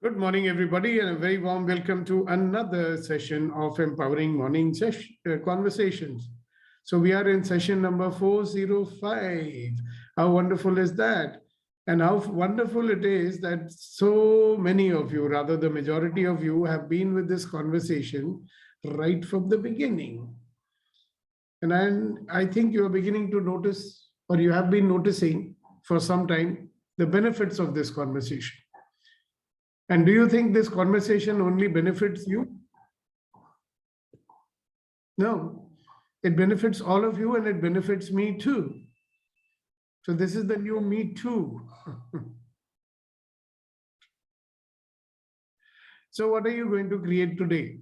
Good morning, everybody, and a very warm welcome to another session of Empowering Morning Conversations. So, we are in session number 405. How wonderful is that? And how wonderful it is that so many of you, rather, the majority of you, have been with this conversation right from the beginning. And I think you are beginning to notice, or you have been noticing for some time, the benefits of this conversation. And do you think this conversation only benefits you? No, it benefits all of you and it benefits me too. So this is the new me too. So what are you going to create today?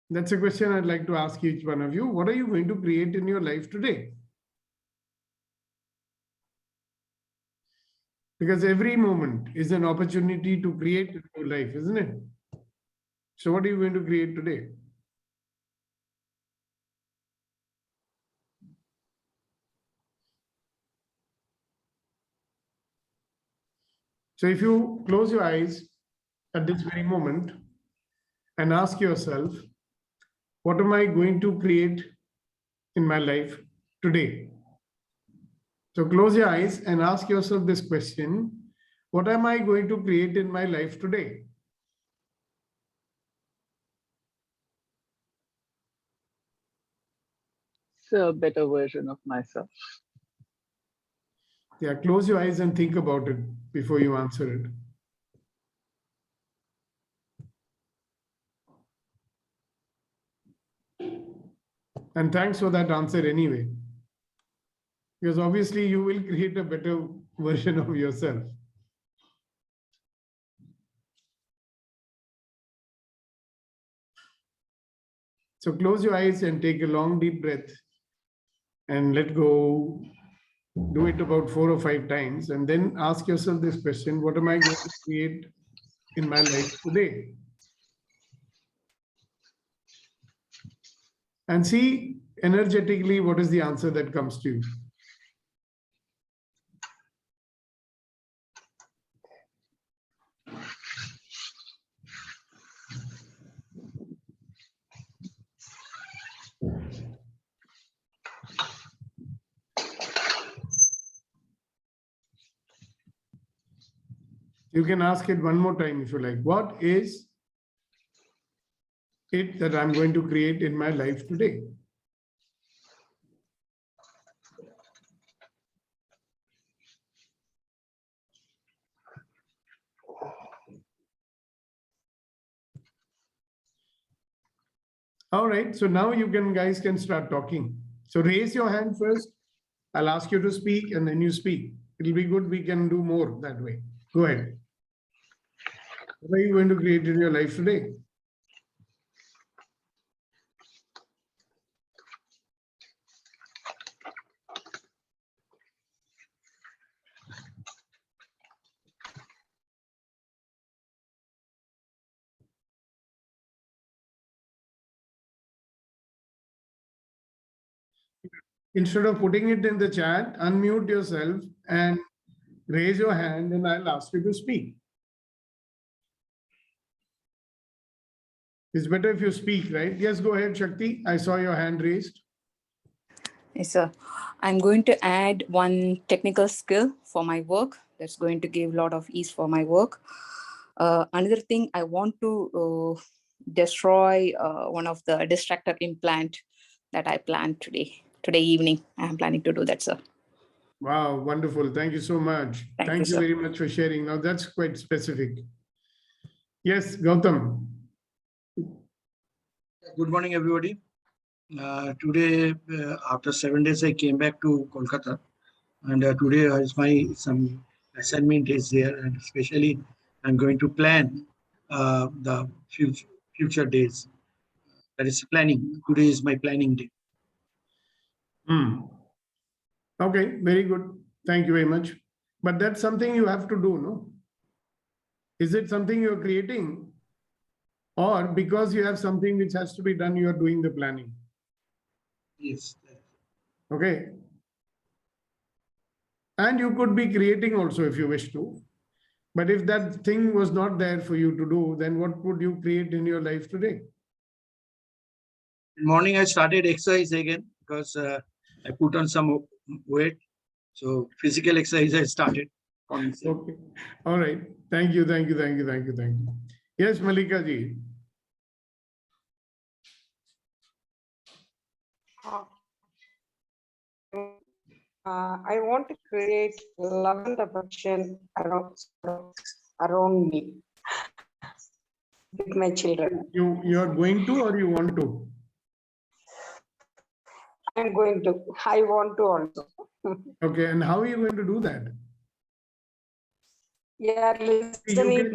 That's a question I'd like to ask each one of you. What are you going to create in your life today? Because every moment is an opportunity to create a new life, isn't it? So what are you going to create today? So if you close your eyes at this very moment and ask yourself, what am I going to create in my life today? So close your eyes and ask yourself this question, what am I going to create in my life today? It's a better version of myself. Yeah, close your eyes and think about it before you answer it. And thanks for that answer anyway. Because obviously you will create a better version of yourself. So close your eyes and take a long deep breath and let go. Do it about 4 or 5 times and then ask yourself this question, what am I going to create in my life today? And see energetically what is the answer that comes to you. You can ask it one more time if you like. What is it that I'm going to create in my life today? All right, so now you guys can start talking. So raise your hand first. I'll ask you to speak and then you speak. It'll be good. We can do more that way. Go ahead. What are you going to create in your life today? Instead of putting it in the chat, unmute yourself and raise your hand and I'll ask you to speak. It's better if you speak, right? Yes, go ahead, Shakti. I saw your hand raised. Yes, sir. I'm going to add one technical skill for my work that's going to give a lot of ease for my work. Another thing, I want to destroy one of the distractor implant that I planned today evening. I'm planning to do that, sir. Wow, wonderful. Thank you so much. Thank you sir. very much for sharing. Now that's quite specific. Yes, Gautam. Good morning, everybody. Today, after 7 days, I came back to Kolkata, and today is some assignment is there, and especially I'm going to plan the future days. That is planning. Today is my planning day. Okay, very good. Thank you very much. But that's something you have to do, no? Is it something you're creating? Or because you have something which has to be done, you are doing the planning? Yes. Okay. And you could be creating also if you wish to. But if that thing was not there for you to do, then what would you create in your life today? In morning, I started exercise again because I put on some weight. So physical exercise I started. Okay. All right. Thank you. Thank you. Thank you. Thank you. Thank you. Yes, Malika ji. I want to create love and affection around me with my children. You are going to or you want to? I'm going to. I want to also. Okay. And how are you going to do that? Yeah, listening.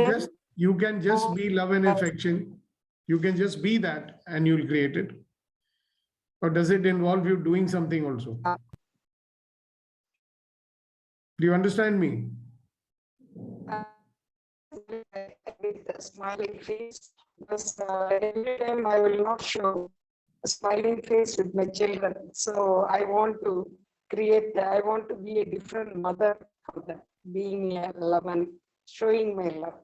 You can just be love and affection. You can just be that and you'll create it. Or does it involve you doing something also? Do you understand me? With a smiling face, because every time I will not show a smiling face with my children. So I want to create that. I want to be a different mother for them, being a love and showing my love.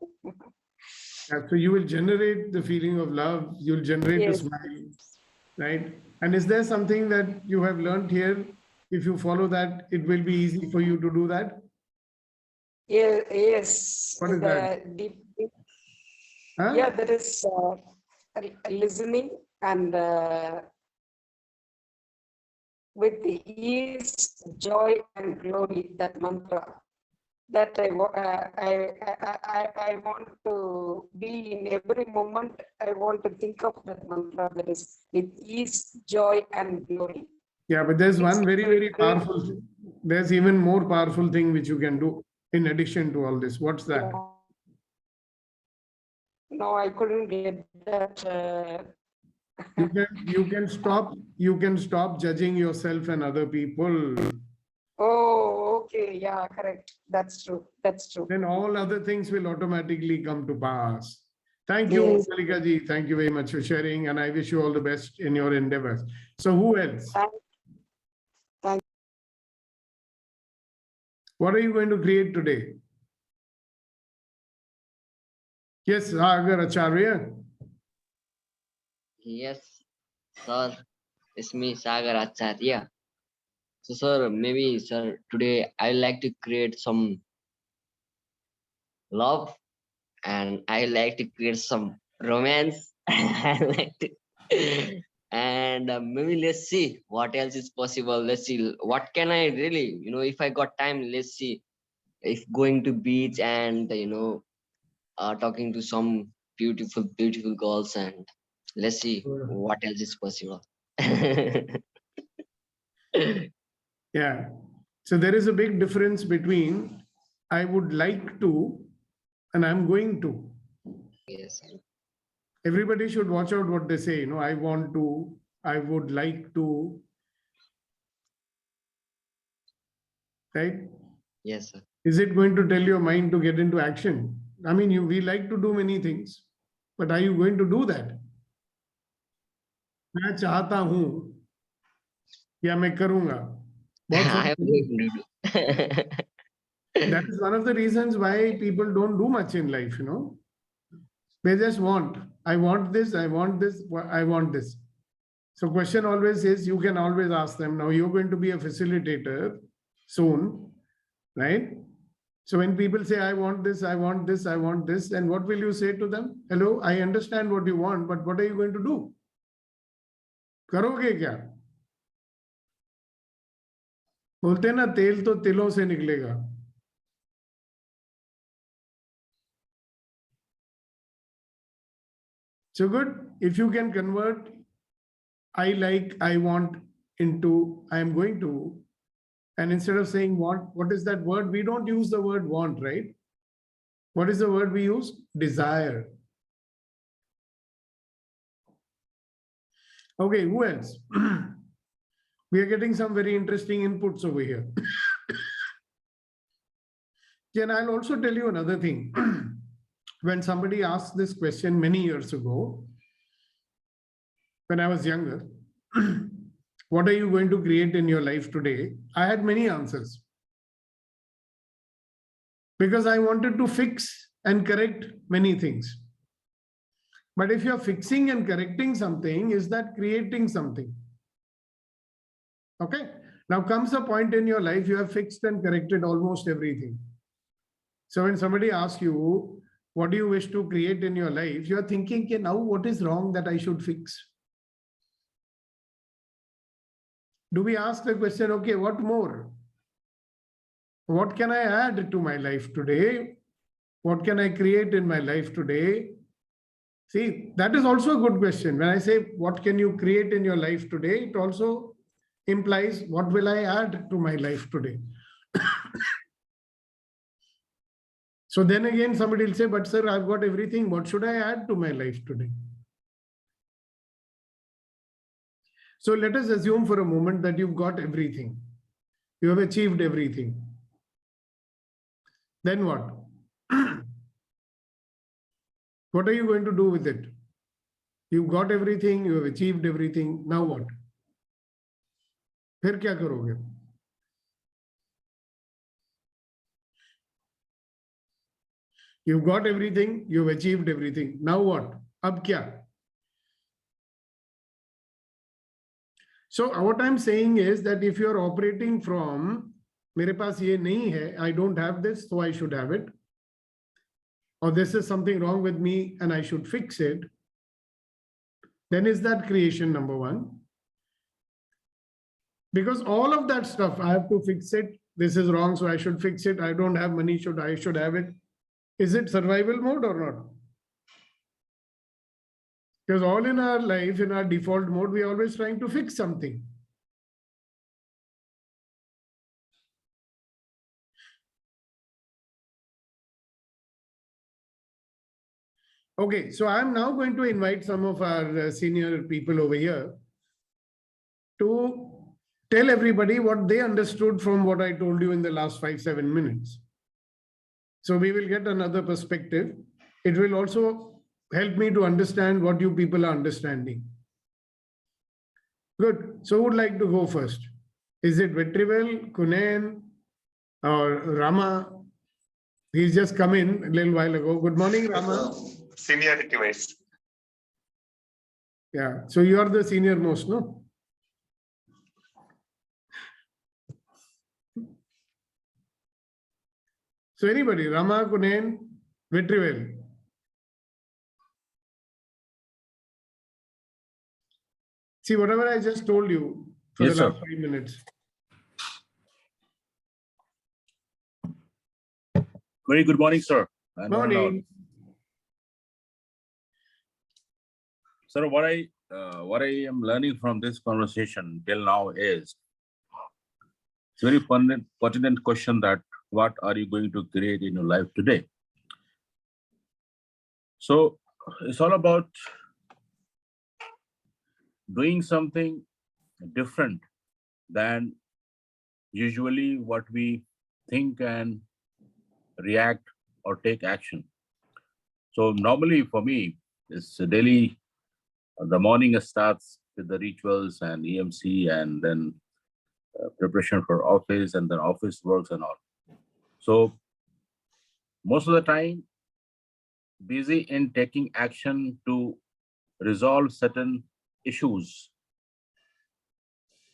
Yeah, so you will generate the feeling of love, you'll generate Yes. the smile, right? And is there something that you have learned here? If you follow that, it will be easy for you to do that? Yeah, yes. What is that? Deep, Huh? yeah, there is listening and with the ease, joy, and glory, that mantra. That I want to be in every moment. I want to think of that mantra, that is with ease, joy, and glory. Yeah, but there's one very, very great. powerful, there's even more powerful thing which you can do in addition to all this. What's that? Yeah. No, I couldn't get that. You can stop judging yourself and other people. Oh, okay. Yeah, correct. That's true. That's true. Then all other things will automatically come to pass. Thank you, Yes. Malika ji. Thank you very much for sharing, and I wish you all the best in your endeavors. So who else? Thank What are you going to create today? Yes, Sagar Acharya. Yes, sir. It's me, Sagar Acharya. So, sir, maybe, sir, today I like to create some love and I like to create some romance. I like to, and maybe let's see what else is possible. Let's see what can I really, if I got time, let's see if going to beach and talking to some beautiful, beautiful girls and let's see what else is possible. Yeah. So there is a big difference between I would like to and I'm going to. Yes. Everybody should watch out what they say. I want to, I would like to. Right? Yes, sir. Is it going to tell your mind to get into action? I mean, we like to do many things, but are you going to do that? मैं चाहता हूं या मैं करूंगा. I am going to do. That is one of the reasons why people don't do much in life, They just want. I want this, I want this, I want this. So question always is, you can always ask them, now you're going to be a facilitator soon, right? So when people say, I want this, I want this, I want this, then what will you say to them? Hello, I understand what you want, but what are you going to do? करोगे क्या? बोलते ना तेल तो तिलों से निकलेगा. So good. If you can convert I like, I want into I am going to, and instead of saying want, what is that word? We don't use the word want, right? What is the word we use? Desire. Okay, who else? We are getting some very interesting inputs over here. And I'll also tell you another thing. When somebody asked this question many years ago, when I was younger, what are you going to create in your life today? I had many answers. because I wanted to fix and correct many things. But if you're fixing and correcting something, is that creating something? Okay. Now comes a point in your life, you have fixed and corrected almost everything. So when somebody asks you, what do you wish to create in your life? You're thinking, okay, now what is wrong that I should fix? Do we ask the question, okay, what more? What can I add to my life today? What can I create in my life today? See, that is also a good question. When I say, what can you create in your life today? It also implies, what will I add to my life today? So then again, somebody will say, but sir, I've got everything. What should I add to my life today? So let us assume for a moment that you've got everything. You have achieved everything. Then what? What are you going to do with it? You've got everything, you have achieved everything. Now what? फिर क्या करोगे? You've got everything, you've achieved everything. Now what? Ab kya? So what I'm saying is that if you're operating from, मेरे पास ये नहीं है, I don't have this, so I should have it. Or this is something wrong with me and I should fix it. Then is that creation number one? Because all of that stuff, I have to fix it. This is wrong, so I should fix it. I don't have money, I should have it. Is it survival mode or not? Because all in our life, in our default mode, we are always trying to fix something. Okay, so I'm now going to invite some of our senior people over here to tell everybody what they understood from what I told you in the last 5-7 minutes. So we will get another perspective. It will also help me to understand what you people are understanding. Good. So who would like to go first? Is it Vetrivel, Kunen, or Rama? He's just come in a little while ago. Good morning, Rama. Seniority wise. Yeah. So you are the senior most, no? So anybody, Rama, Kunen, Vetrivel. See, whatever I just told you for Yes, the sir. last 5 minutes. Very good morning, sir. And one and all. Morning. Sir, what I am learning from this conversation till now is it's very pertinent question that what are you going to create in your life today? So it's all about doing something different than usually what we think and react or take action. So normally for me, it's a daily, the morning starts with the rituals and EMC and then preparation for office and then office works and all. So most of the time, busy in taking action to resolve certain issues,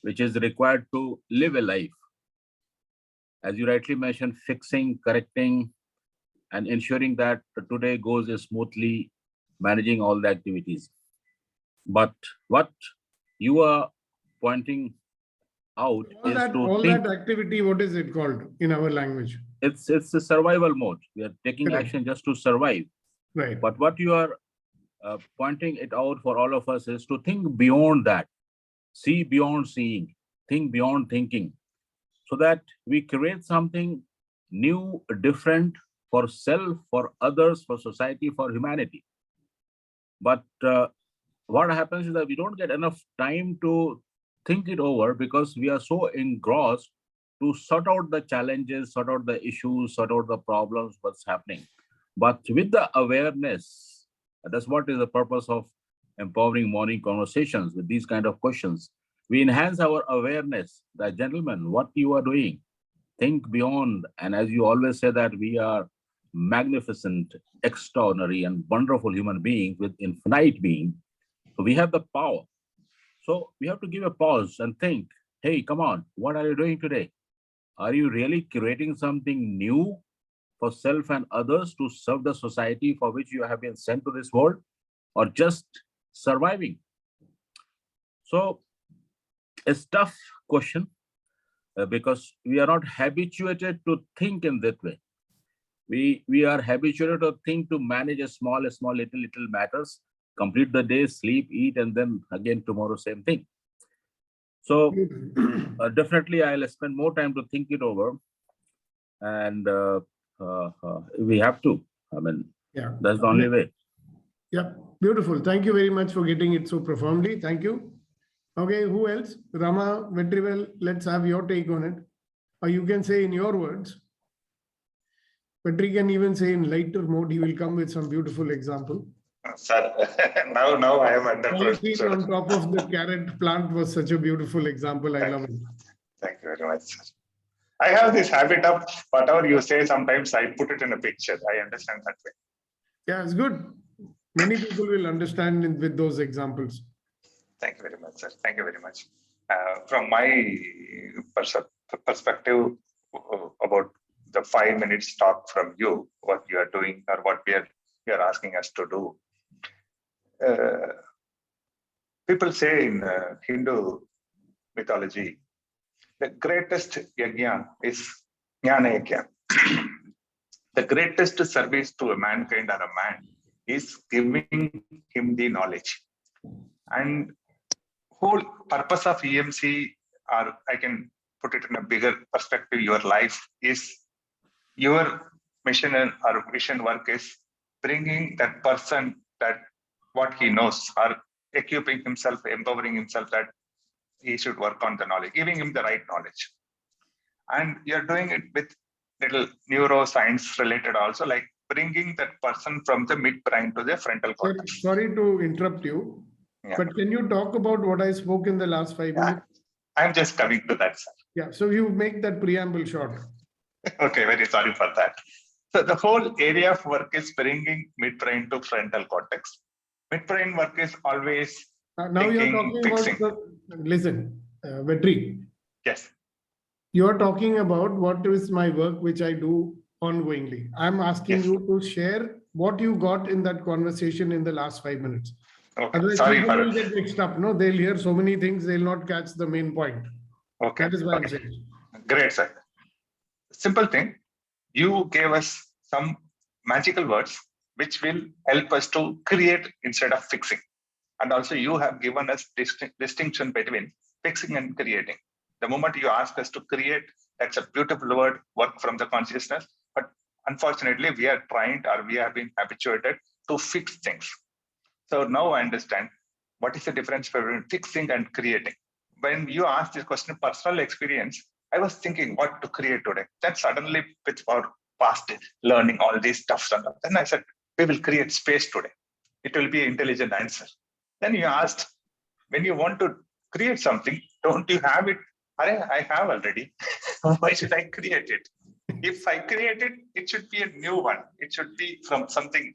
which is required to live a life. As you rightly mentioned, fixing, correcting, and ensuring that today goes smoothly, managing all the activities. But what you are pointing out is All to think that activity, what is it called in our language? it's a survival mode. We are taking Correct. action just to survive. Right. But what you are pointing it out for all of us is to think beyond that, see beyond seeing, think beyond thinking, so that we create something new, different for self, for others, for society, for humanity. But what happens is that we don't get enough time to think it over because we are so engrossed to sort out the challenges, sort out the issues, sort out the problems, what's happening. But with the awareness, that's what is the purpose of empowering morning conversations with these kind of questions. We enhance our awareness that, gentlemen, what you are doing, think beyond. And as you always say that we are magnificent, extraordinary, and wonderful human beings with infinite being. So we have the power. So we have to give a pause and think, hey, come on, what are you doing today? Are you really creating something new for self and others to serve the society for which you have been sent to this world, or just surviving? So it's a tough question because we are not habituated to think in that way. We are habituated to think to manage a small, little matters, complete the day, sleep, eat, and then again tomorrow, same thing. So definitely I'll spend more time to think it over. And we have to. I mean, Yeah. that's the only way. Yeah, beautiful. Thank you very much for getting it so profoundly. Thank you. Okay, who else? Rama, Vetrivel, let's have your take on it. Or you can say in your words. Vetri can even say in lighter mode, he will come with some beautiful example. Sir, now I am Policy understood. on top of the carrot plant was such a beautiful example. I love it. Thank you very much, sir. I have this habit of whatever you say, sometimes I put it in a picture. I understand that way. Yeah, it's good. Many people will understand with those examples. Thank you very much, sir. Thank you very much. From my perspective about the 5 minutes talk from you, what you are doing or what you are asking us to do. People say in Hindu mythology, the greatest yajna is jnana yajna. The greatest service to a mankind or a man is giving him the knowledge. And whole purpose of EMC, or I can put it in a bigger perspective, your life is your mission or vision work is bringing that person that what he knows, or equipping himself, empowering himself that he should work on the knowledge, giving him the right knowledge. And you're doing it with little neuroscience related also, like bringing that person from the midbrain to the frontal cortex. Sorry to interrupt you, but can you talk about what I spoke in the last 5 minutes? I'm just coming to that, sir. Yeah, so you make that preamble short. Okay, very sorry for that. So the whole area of work is bringing midbrain to frontal cortex. Midbrain work is always now you're talking fixing. about, listen, Vetri. Yes. You're talking about what is my work, which I do ongoingly. I'm asking you to share what you got in that conversation in the last 5 minutes. Okay, otherwise sorry people for will get mixed up. No, they'll hear so many things, they'll not catch the main point. Okay. That is why I'm saying. Great, sir. Simple thing. You gave us some magical words which will help us to create instead of fixing. And also you have given us distinction between fixing and creating. The moment you ask us to create, that's a beautiful word, work from the consciousness. But unfortunately, we are trained or we have been habituated to fix things. So now I understand what is the difference between fixing and creating. When you asked this question, personal experience, I was thinking what to create today. Then suddenly with our past learning all these stuff, then I said, we will create space today. It will be an intelligent answer. Then you asked, when you want to create something, don't you have it? I have already. Why should I create it? If I create it, it should be a new one. It should be from something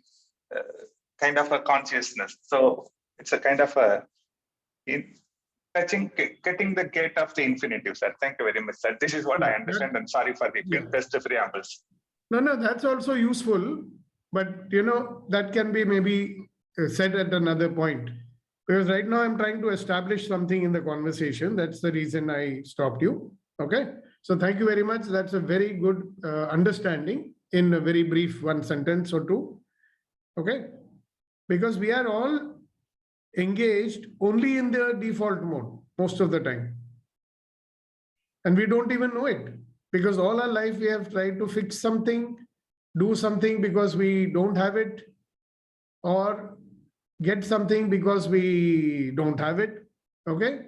kind of a consciousness. So it's a kind of a getting the gate of the infinitive, sir. Thank you very much, sir. This is what I understand, and sorry for the best preambles. No, that's also useful, but that can be maybe said at another point. Because right now I'm trying to establish something in the conversation. That's the reason I stopped you. Okay. So thank you very much. That's a very good understanding in a very brief one sentence or two. Okay. Because we are all engaged only in the default mode most of the time. And we don't even know it. Because all our life we have tried to fix something, do something because we don't have it, or get something because we don't have it, okay?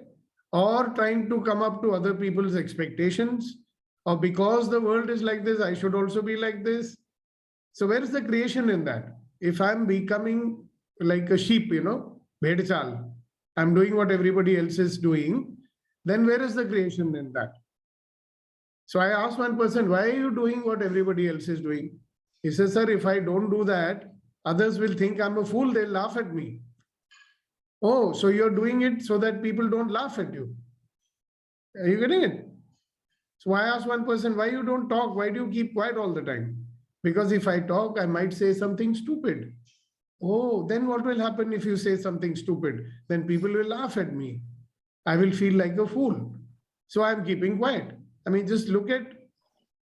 Or trying to come up to other people's expectations, or because the world is like this, I should also be like this. So where is the creation in that? If I'm becoming like a sheep, bhed chal, I'm doing what everybody else is doing, then where is the creation in that? So I asked one person, why are you doing what everybody else is doing? He says, sir, if I don't do that, others will think I'm a fool. They'll laugh at me. Oh, so you're doing it so that people don't laugh at you. Are you getting it? So I asked one person, why you don't talk? Why do you keep quiet all the time? Because if I talk, I might say something stupid. Oh, then what will happen if you say something stupid? Then people will laugh at me. I will feel like a fool. So I'm keeping quiet. I mean, just look at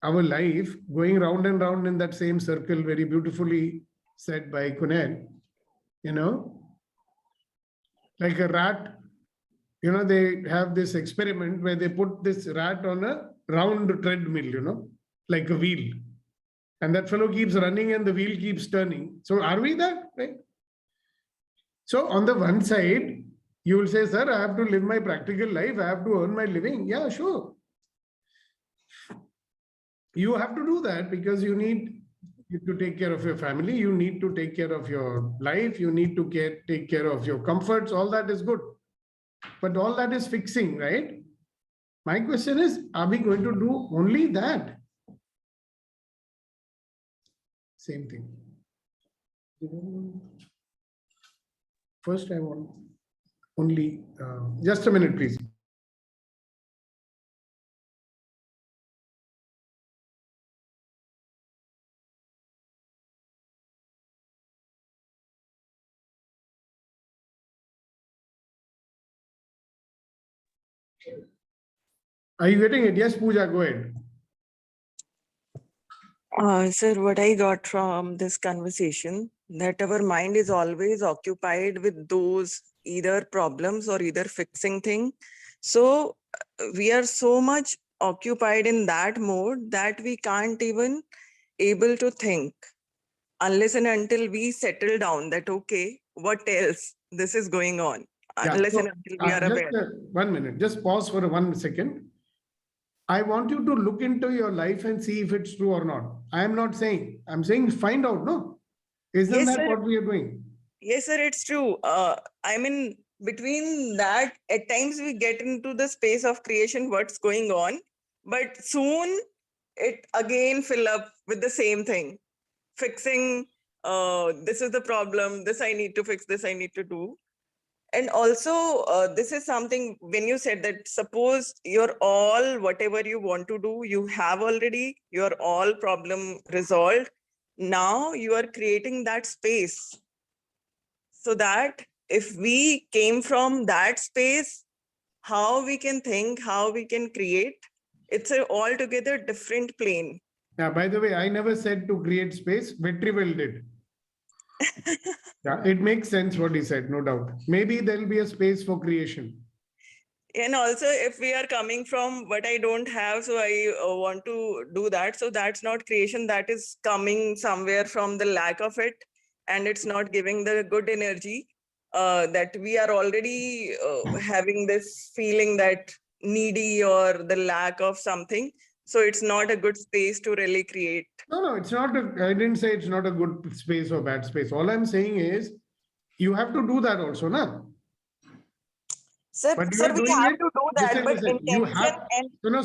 our life going round and round in that same circle, very beautifully said by Kunal. You know, like a rat, you know, they have this experiment where they put this rat on a round treadmill, you know, like a wheel. And that fellow keeps running and the wheel keeps turning. So are we that, right? So on the one side, you will say, sir, I have to live my practical life. I have to earn my living. Yeah, sure. You have to do that because you need to take care of your family. You need to take care of your life. You need to take care of your comforts. All that is good. But all that is fixing, right? My question is, are we going to do only that? Same thing. First, I want only, just a minute, please. Are you getting it? Yes, Pooja, go ahead. Sir, what I got from this conversation, that our mind is always occupied with those either problems or either fixing thing. So we are so much occupied in that mode that we can't even able to think unless and until we settle down that, okay, what else this is going on, Yeah, unless so, and until we are just, aware. 1 minute, just pause for 1 second. I want you to look into your life and see if it's true or not. I am not saying, I'm saying find out, no? Isn't Yes, that sir. what we are doing? Yes, sir, it's true. I mean, between that, at times we get into the space of creation, what's going on, but soon it again fill up with the same thing, fixing, this is the problem, this I need to fix, this I need to do. And also, this is something when you said that suppose you're all, whatever you want to do, you have already, your all problem resolved. Now you are creating that space so that if we came from that space, how we can think, how we can create, it's a altogether different plane. Yeah, by the way, I never said to create space, Vetrivel did. Yeah, it makes sense what he said, no doubt. Maybe there will be a space for creation. And also, if we are coming from what I don't have, so I want to do that. So that's not creation, that is coming somewhere from the lack of it. And it's not giving the good energy that we are already having this feeling that needy or the lack of something. So it's not a good space to really create. No, it's not. I didn't say it's not a good space or bad space. All I'm saying is you have to do that also, na? Sir, But you sir, are we doing have it. to do that, Listen, but listen, you intention have. and सुनो,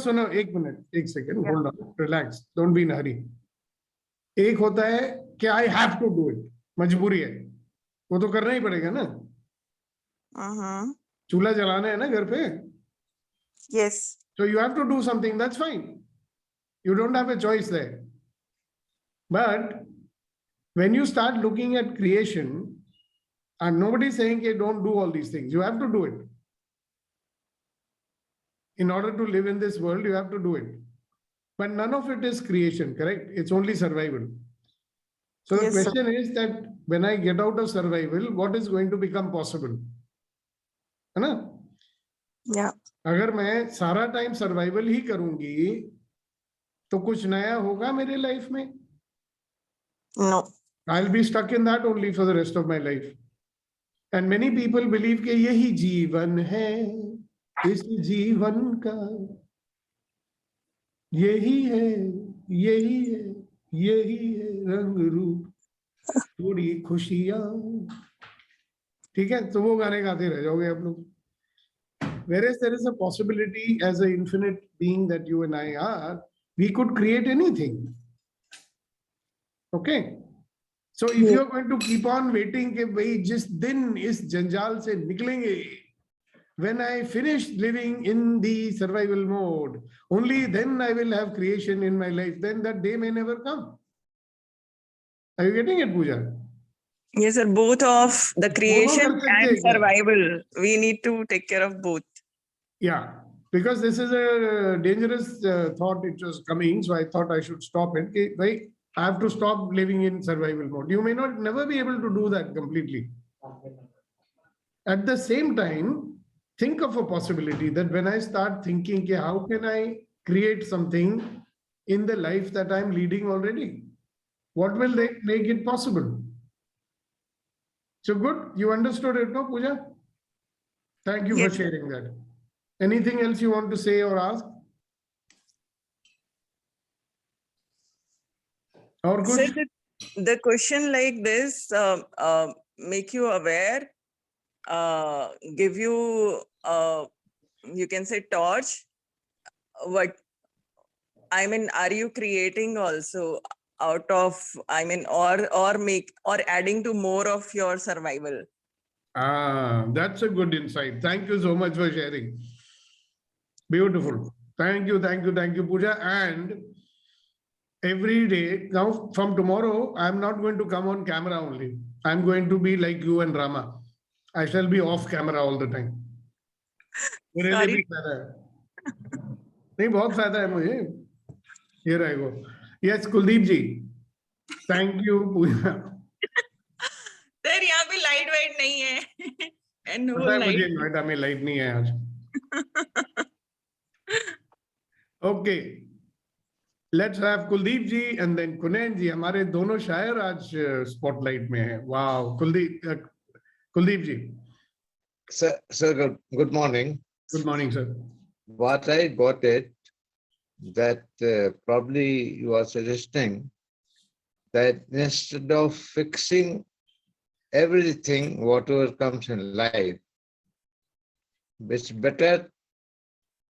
1 second, Yeah. hold on, relax, don't be in a hurry. एक होता है कि I have to do it, मजबूरी है, वो तो करना ही पड़ेगा ना. चूल्हा जलाना है ना घर पे. Yes. So you have to do something, that's fine. You don't have a choice there. But when you start looking at creation, and nobody's saying, hey, don't do all these things. You have to do it. In order to live in this world, you have to do it. But none of it is creation, correct? It's only survival. So the Yes, sir. question is that when I get out of survival, what is going to become possible? है ना? Yeah. अगर मैं सारा time survival ही करूंगी तो कुछ नया होगा मेरे लाइफ में? No. I'll be stuck in that only for the rest of my life. And many people believe कि यही जीवन है, इस जीवन का यही है, यही है, यही है रंग रूप, थोड़ी खुशियां. ठीक है, तो वो गाने गाते रह जाओगे आप लोग. Whereas there is a possibility as an infinite being that you and I are, we could create anything. Okay. So if you're going to keep on waiting, कि भाई जिस दिन इस जंजाल से निकलेंगे, when I finish living in the survival mode, only then I will have creation in my life. Then that day may never come. Are you getting it, Pooja? Yes, sir. Both of the creation कर सकते and हैं क्या? survival. We need to take care of both. Yeah, because this is a dangerous thought. It was coming, so I thought I should stop it. कि भाई, I have to stop living in survival mode. You may not never be able to do that completely. At the same time, think of a possibility that when I start thinking, कि how can I create something in the life that I'm leading already? What will they make it possible? So good, you understood it, no, Pooja? Thank you Yes, for sir. sharing that. Anything else you want to say or ask? Or Sir, good? the question like this make you aware, give you, you can say torch. What I mean, are you creating also out of, I mean, or make or adding to more of your survival? That's a good insight. Thank you so much for sharing. Beautiful. Thank you, thank you, thank you, Pooja. And every day, now from tomorrow, I'm not going to come on camera only. I'm going to be like you and Rama. I shall be off camera all the time. मेरे लिए Sorry. भी फायदा है नहीं बहुत फायदा है मुझे Here I go. Yes, Kuldeep ji. Thank you, Pooja. Sir यहाँ पे लाइट वाइट नहीं है and no पता है मुझे light. नोएडा में लाइट नहीं है आज Okay. Let's have Kuldeep ji and then Kunen ji. हमारे दोनों शायर आज स्पॉटलाइट में हैं. Wow, Kuldeep ji. Sir, good morning. Good morning, sir. What I got it, that probably you are suggesting that instead of fixing everything, whatever comes in life, it's better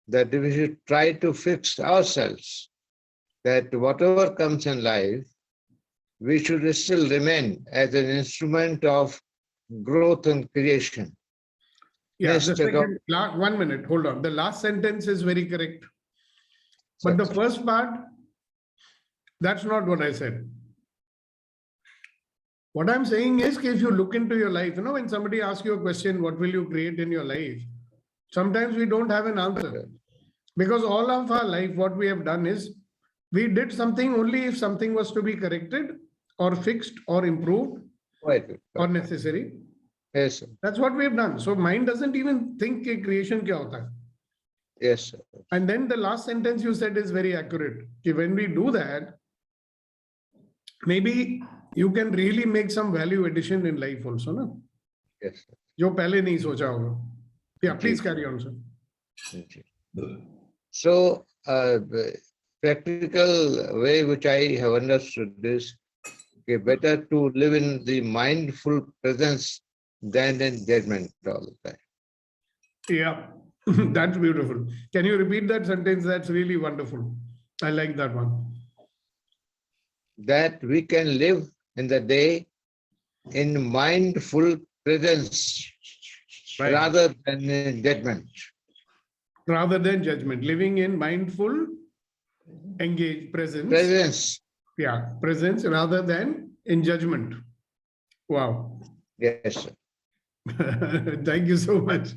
that we should try to fix ourselves, that whatever comes in life, we should still remain as an instrument of growth and creation. Yeah, Yes, the sir, go- second, 1 minute, hold on. The last sentence is very correct. But the first part, that's not what I said. What I'm saying is, if you look into your life, when somebody asks you a question, what will you create in your life? Sometimes we don't have an answer. Because all of our life, what we have done is, we did something only if something was to be corrected or fixed or improved Right. or necessary. Yes, sir. That's what we have done. So mind doesn't even think कि creation क्या होता है. Yes, sir. And then the last sentence you said is very accurate. कि when we do that, maybe you can really make some value addition in life also, no? Yes, sir. जो पहले नहीं सोचा होगा. Yeah, please carry on, sir. Thank you. So, the practical way which I have understood is better to live in the mindful presence than in judgment all the time. Yeah, that's beautiful. Can you repeat that sentence? That's really wonderful. I like that one. That we can live in the day in mindful presence Right. rather than in judgment. Rather than judgment, living in mindful, engaged presence. Presence. Yeah, presence rather than in judgment. Wow. Yes, sir. Thank you so much.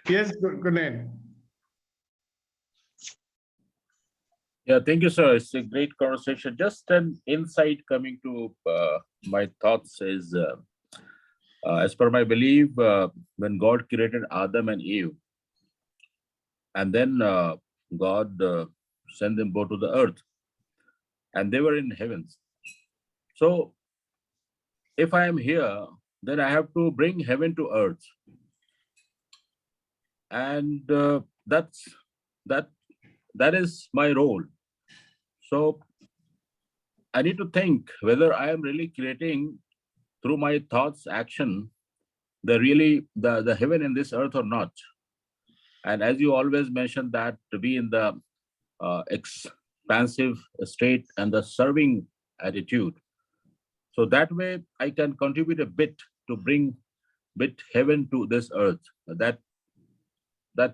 Yes, Kunen. Yeah, thank you, sir. It's a great conversation. Just an insight coming to my thoughts is, as per my belief, when God created Adam and Eve, and then God sent them both to the earth, and they were in heavens. So if I am here, then I have to bring heaven to earth. And that is my role. So I need to think whether I am really creating through my thoughts, action, the heaven in this earth or not. And as you always mention that to be in the expansive state and the serving attitude. So that way I can contribute a bit to bring bit heaven to this earth. That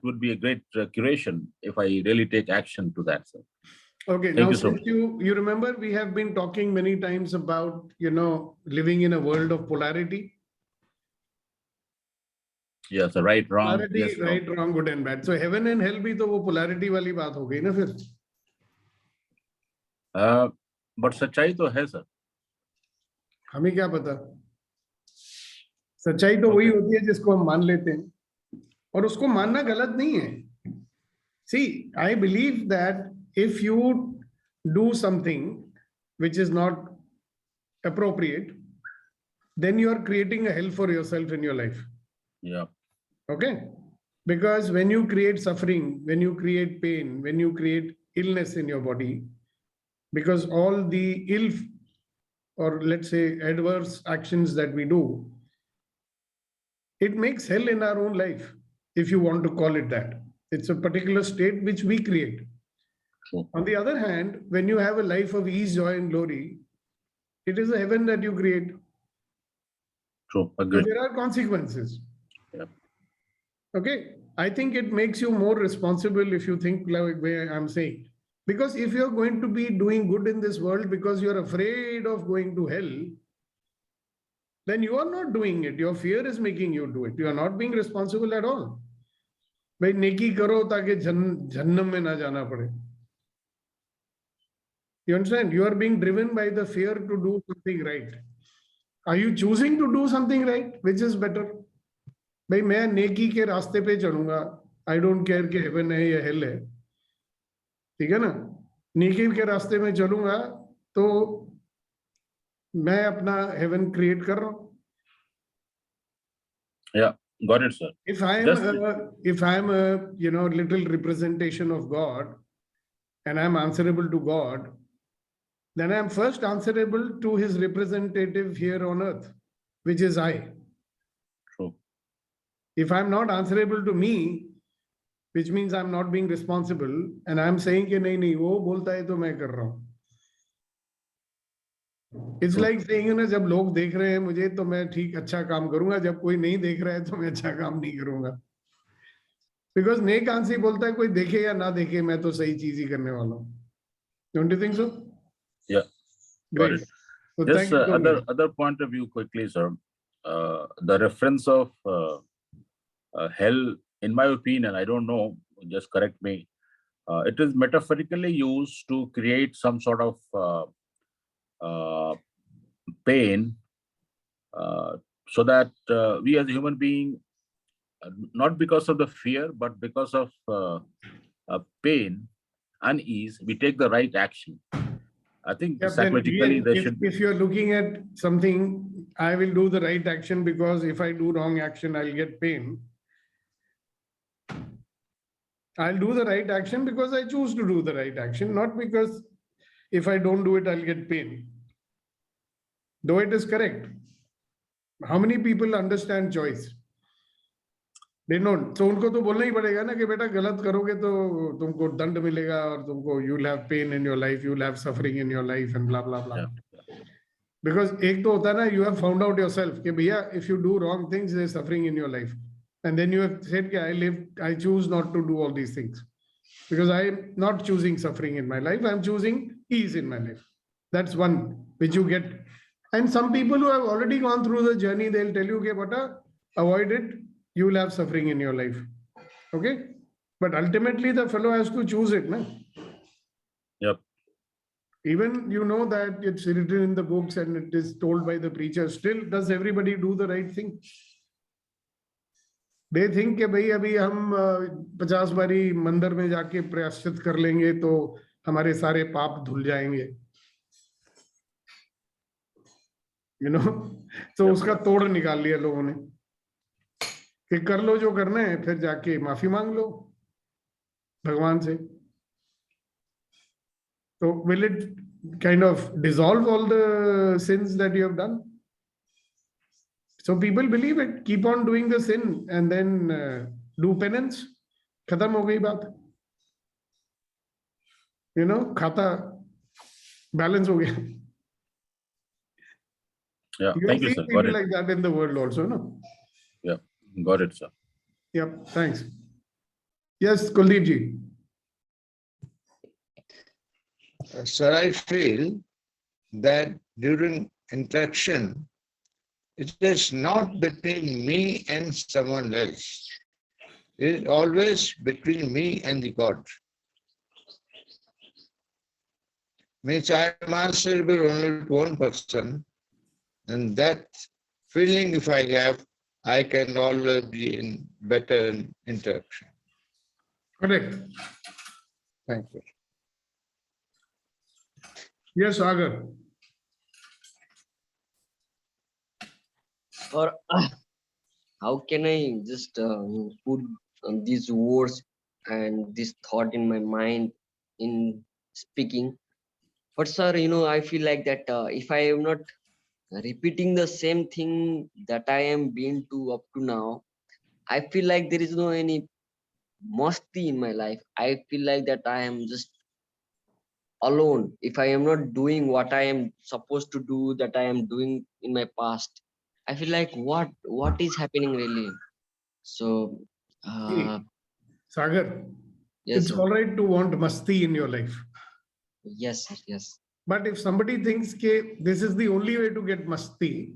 would be a great curation if I really take action to that. Sir. Okay, Thank now you so since you remember, we have been talking many times about, living in a world of polarity. Yes, right, wrong. Polarity, Yes, right, wrong, good and bad. So heaven and hell bhi to wo polarity wali baat ho gayi na fir. But सच्चाई तो है sir. हमें क्या पता? सच्चाई तो वही होती है जिसको हम मान लेते हैं, और उसको मानना गलत नहीं है. See, I believe that if you do something which is not appropriate, then you are creating a hell for yourself in your life. Yeah. Okay? Because when you create suffering, when you create pain, when you create illness in your body, because all the ill, or let's say adverse actions that we do, it makes hell in our own life, if you want to call it that. It's a particular state which we create. True. On the other hand, when you have a life of ease, joy, and glory, it is a heaven that you create. True. So Agreed. there are consequences. Yeah. Okay. I think it makes you more responsible if you think like where I'm saying. Because if you're going to be doing good in this world because you're afraid of going to hell, then you are not doing it. Your fear is making you do it. You are not being responsible at all. भाई नेकी करो ताकि जन्नम में ना जाना पड़े. You understand? You are being driven by the fear to do something right. Are you choosing to do something right? Which is better? भाई मैं नेकी के रास्ते पे चलूंगा. I don't care कि heaven है या hell है. ठीक है ना? नेकी के रास्ते में चलूंगा तो मैं अपना heaven create कर रहा हूँ. Yeah, got it, sir. If I am a little representation of God, and I'm answerable to God, then I'm first answerable to his representative here on earth, which is I. True. If I'm not answerable to me, which means I'm not being responsible, and I'm saying कि नहीं वो बोलता है तो मैं कर रहा हूँ. It's like saying ना जब लोग देख रहे हैं मुझे तो मैं ठीक अच्छा काम करूंगा, जब कोई नहीं देख रहा है तो मैं अच्छा काम नहीं करूंगा. Because नेक आंसी बोलता है कोई देखे या ना देखे मैं तो सही चीज ही करने वाला हूँ. Don't you think so? Yeah. Great. Got it. So Just thank you so much. other point of view quickly, sir. The reference of hell, in my opinion, I don't know, just correct me. It is metaphorically used to create some sort of pain, so that we as a human being, not because of the fear, but because of pain, unease, we take the right action. I think Yeah, then psychologically there should be. if you're looking at something, I will do the right action because if I do wrong action, I'll get pain. I'll do the right action because I choose to do the right action, not because if I don't do it, I'll get pain. Though it is correct. How many people understand choice? They don't. So उनको तो बोलना ही पड़ेगा ना कि बेटा गलत करोगे तो तुमको दंड मिलेगा और तुमको you'll have pain in your life, you'll have suffering in your life and blah blah blah. Yeah. Because एक तो होता है ना, you have found out yourself कि भैया if you do wrong things, there's suffering in your life, and then you have said कि I choose not to do all these things because I'm not choosing suffering in my life, I'm choosing ease in my life. That's one which you get. And some people who have already gone through the journey, they'll tell you, okay, but avoid it, you will have suffering in your life. Okay? But ultimately, the fellow has to choose it. Na? Yep. Even you know that it's written in the books and it is told by the preacher, still does everybody do the right thing? They think कि भाई अभी हम 50 बारी मंदिर में जाके प्रायश्चित कर लेंगे तो हमारे सारे पाप धुल जाएंगे. You know, तो उसका तोड़ निकाल लिया लोगों ने कि कर लो जो करना है, फिर जाके माफी मांग लो भगवान से. So will it kind of dissolve all the sins that you have done? So people believe it, keep on doing the sin and then do penance. Khatam ho gayi baat. You know, khata balance ho gaya. Yeah, You thank see you, sir. Got people it. like that in the world also, no? Yeah, got it, sir. Yep, thanks. Yes, Kuldeep ji. Sir, I feel that during interaction, it is not between me and someone else. It is always between me and the God. Means I am answerable only to one person, and that feeling if I have, I can always be in better interaction. Correct. Thank you. Yes, Sagar. Or how can I just put these words and this thought in my mind in speaking? But sir, I feel like that if I am not repeating the same thing that I am being to up to now, I feel like there is no any musty in my life. I feel like that I am just alone. If I am not doing what I am supposed to do, that I am doing in my past, I feel like what is happening really. So Sagar, yes, it's sir. all right to want masti in your life. Yes, sir. Yes. But if somebody thinks that this is the only way to get masti,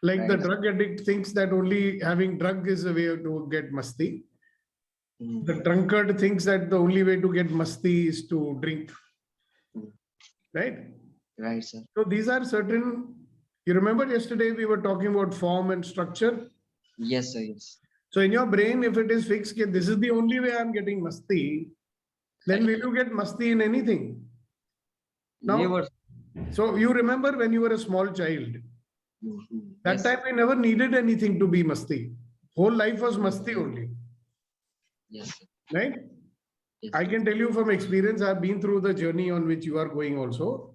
like the Right. drug addict thinks that only having drug is a way to get masti. The drunkard thinks that the only way to get masti is to drink. Right? Right, sir. So these are certain, you remember yesterday we were talking about form and structure. Yes, sir. Yes. So in your brain, if it is fixed, that this is the only way I'm getting masti, then will you get masti in anything? Now, Never. so you remember when you were a small child, that Yes. time we never needed anything to be masti. Whole life was masti only, Yes, sir. right? Yes. I can tell you from experience, I've been through the journey on which you are going also.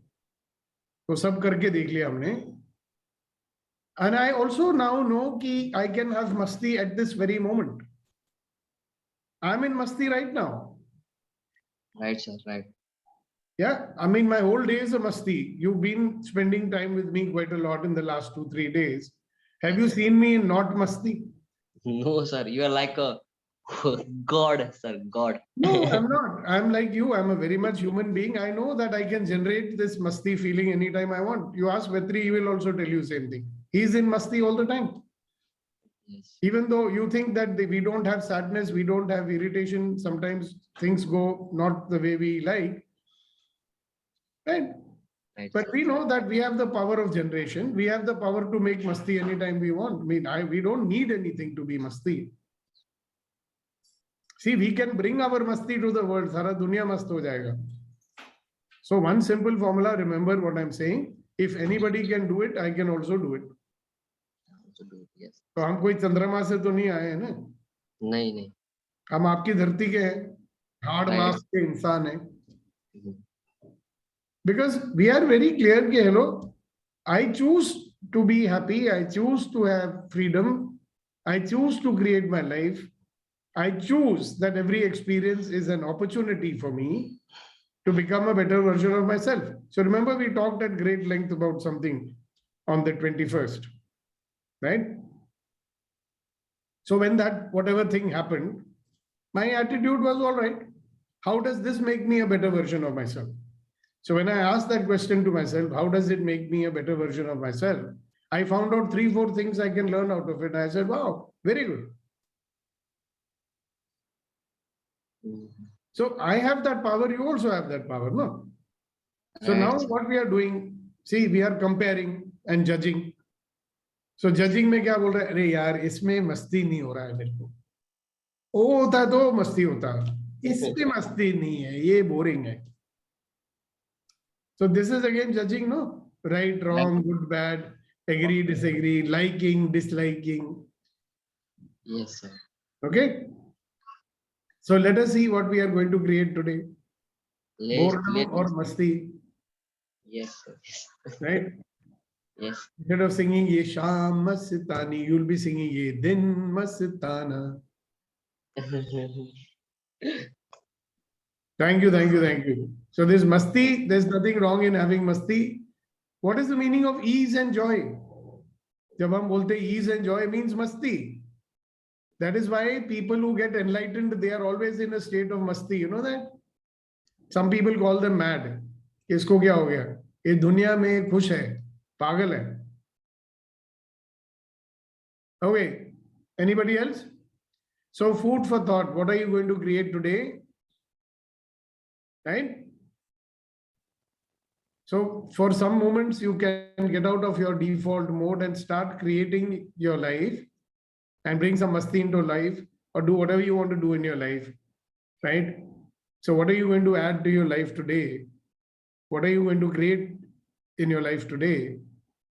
So sab karke dekh liya humne. And I also now know कि I can have masti at this very moment. I'm in masti right now. Right, sir. Right. Yeah, I mean, my whole day is a masti. You've been spending time with me quite a lot in the last 2-3 days. Have you seen me in not masti? No, sir. You are like a God, sir. God. No, I'm not. I'm like you. I'm a very much human being. I know that I can generate this masti feeling anytime I want. You ask Vetri, he will also tell you same thing. He's in masti all the time. Yes. Even though you think that we don't have sadness, we don't have irritation, sometimes things go not the way we like. Right? Right. But we know that we have the power of generation. We have the power to make masti anytime we want. I mean, we don't need anything to be masti. See, we can bring our masti to the world. Sara dunya mast ho jayega. So one simple formula, remember what I'm saying. If anybody can do it, I can also do it. Yes. तो हम कोई चंद्रमा से तो नहीं आए हैं ना? नहीं, नहीं. हम आपकी धरती के हैं, हार्ड मास के इंसान हैं. Because we are very clear कि hello, I choose to be happy, I choose to have freedom, I choose to create my life, I choose that every experience is an opportunity for me to become a better version of myself. So remember we talked at great length about something on the 21st, right? So when that whatever thing happened, my attitude was all right. How does this make me a better version of myself? So when I asked that question to myself, how does it make me a better version of myself? I found out 3-4 things I can learn out of it. I said, wow, very good. So I have that power, you also have that power, no? So now what we are doing, see, we are comparing and judging. So judging में क्या बोल रहा है? अरे यार इसमें मस्ती नहीं हो रहा है मेरे को. वो होता तो मस्ती होता. इसमें मस्ती नहीं है, ये boring है. So this is again judging, no? Right, wrong, good, bad, agree, disagree, liking, disliking. Yes, sir. Okay. So let us see what we are going to create today. Boredom or masti, Yes, sir. right? Yes. Instead of singing Ye Sham Mastani, you'll be singing Ye Din Mastana. Thank you, thank you, thank you. So this masti, there's nothing wrong in having masti. What is the meaning of ease and joy? जब हम बोलते ease and joy means masti. That is why people who get enlightened, they are always in a state of masti. You know that? Some people call them mad. इसको क्या हो गया? ये दुनिया में खुश है, पागल है. Okay. Anybody else? So food for thought. What are you going to create today? Right? So for some moments, you can get out of your default mode and start creating your life and bring some masti into life or do whatever you want to do in your life, right? So what are you going to add to your life today? What are you going to create in your life today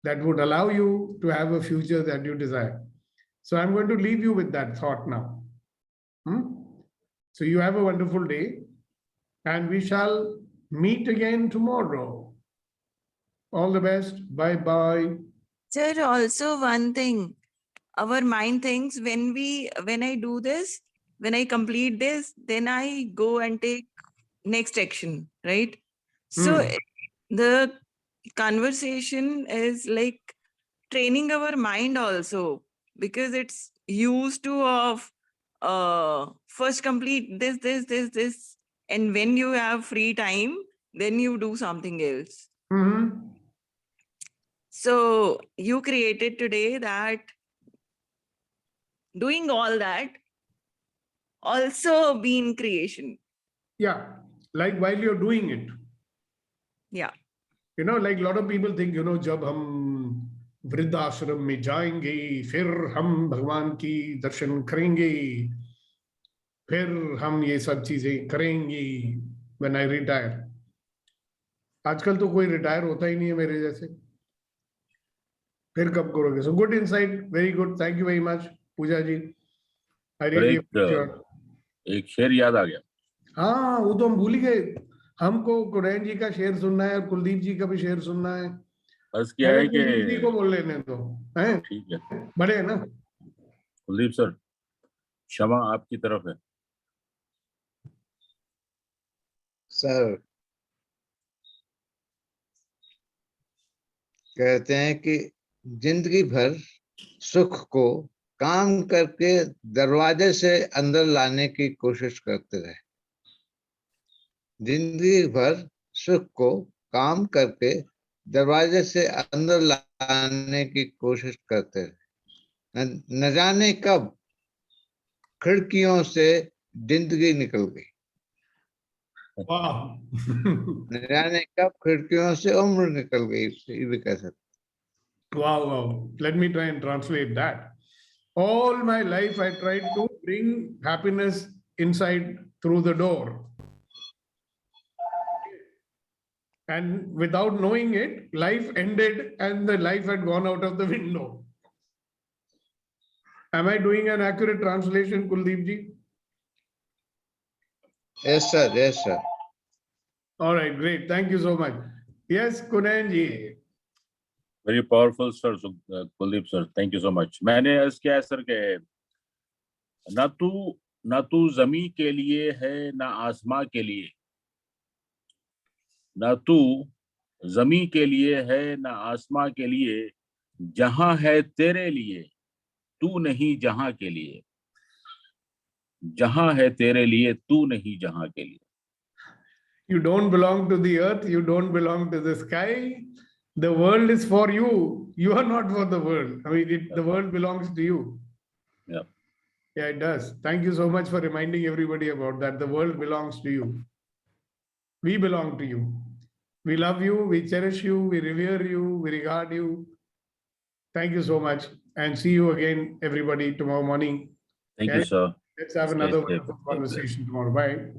that would allow you to have a future that you desire? So I'm going to leave you with that thought now. So you have a wonderful day and we shall meet again tomorrow. All the best. Bye-bye. Sir, also one thing, our mind thinks when I do this, when I complete this, then I go and take next action, right? So the conversation is like training our mind also, because it's used to of first complete this, and when you have free time, then you do something else. So you created today that doing all that also being creation. Yeah, like while you're doing it. Yeah. You know, like a lot of people think, you know, जब हम वृद्धाश्रम में जाएंगे, फिर हम भगवान की दर्शन करेंगे, फिर हम ये सब चीजें करेंगे when I retire. आजकल तो कोई रिटायर होता ही नहीं है मेरे जैसे. फिर कब करोगे? So good insight, very good. Thank you very much, Puja ji. I really appreciate. एक शेर याद आ गया. हाँ, वो तो हम भूल ही गए. हमको कुरैन जी का शेर सुनना है और कुलदीप जी का भी शेर सुनना है. बस क्या है कि कुलदीप जी को बोल लेने दो, हैं? ठीक है. बड़े है ना? कुलदीप सर, क्षमा आपकी तरफ है. सर कहते हैं कि जिंदगी भर सुख को काम करके दरवाजे से अंदर लाने की कोशिश करते रहे. जिंदगी भर सुख को काम करके दरवाजे से अंदर लाने की कोशिश करते रहे. न जाने कब खिड़कियों से जिंदगी निकल गई. न जाने कब खिड़कियों से उम्र निकल गई, ये भी कह सकते. Wow, wow. Let me try and translate that. All my life, I tried to bring happiness inside through the door. And without knowing it, life ended and the life had gone out of the window. Am I doing an accurate translation, Kuldeep ji? Yes, sir. Yes, sir. All right, great. Thank you so much. Yes, Kunan ji. Very powerful, sir. Kuldeep sir, thank you so much. मैंने अर्ज किया है sir के ना तू जमी के लिए है ना आसमां के लिए, ना तू जमी के लिए है ना आसमां के लिए, जहां है तेरे लिए तू नहीं जहां के लिए, जहां है तेरे लिए तू नहीं जहां के लिए. You don't belong to the earth, you don't belong to the sky. The world is for you. You are not for the world. I mean, the world belongs to you. Yeah. Yeah, it does. Thank you so much for reminding everybody about that. The world belongs to you. We belong to you. We love you, we cherish you, we revere you, we regard you. Thank you so much. And see you again, everybody, tomorrow morning. Thank you, sir. Let's have another wonderful conversation tomorrow. Bye.